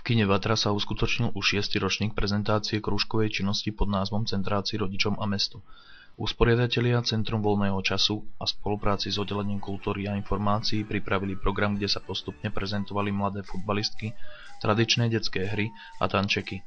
kine Vatra sa uskutočnil už 6. ročník prezentácie krúžkovej činnosti pod názvom Centráci rodičom a mestu. Usporiadatelia Centrum voľného času a spolupráci s oddelením kultúry a informácií pripravili program, kde sa postupne prezentovali mladé futbalistky, tradičné detské hry a tančeky.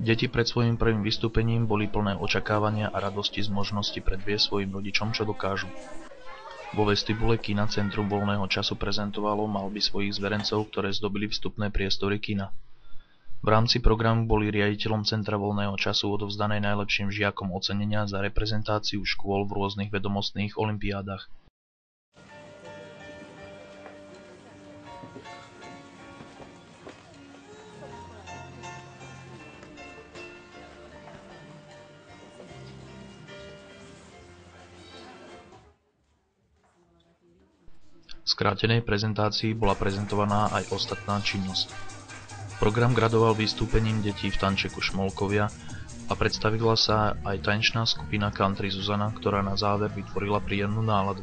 Deti pred svojím prvým vystúpením boli plné očakávania a radosti z možnosti predviesť svojim rodičom, čo dokážu. Vo vestibule kina Centrum voľného času prezentovalo malby svojich zverencov, ktoré zdobili vstupné priestory kina. V rámci programu boli riaditeľom Centra voľného času odovzdané najlepším žiakom ocenenia za reprezentáciu škôl v rôznych vedomostných olympiádach. V skrátenej prezentácii bola prezentovaná aj ostatná činnosť. Program gradoval vystúpením detí v tančeku Šmolkovia a predstavila sa aj tanečná skupina Country Zuzana, ktorá na záver vytvorila príjemnú náladu.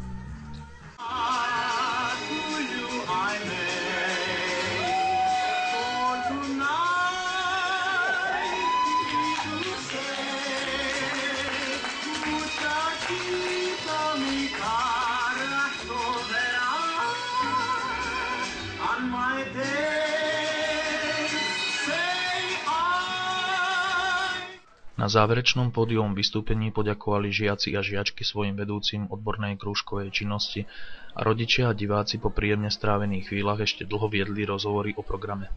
Na záverečnom pódium vystúpení poďakovali žiaci a žiačky svojim vedúcim odbornej krúžkovej činnosti a rodičia a diváci po príjemne strávených chvíľach ešte dlho viedli rozhovory o programe.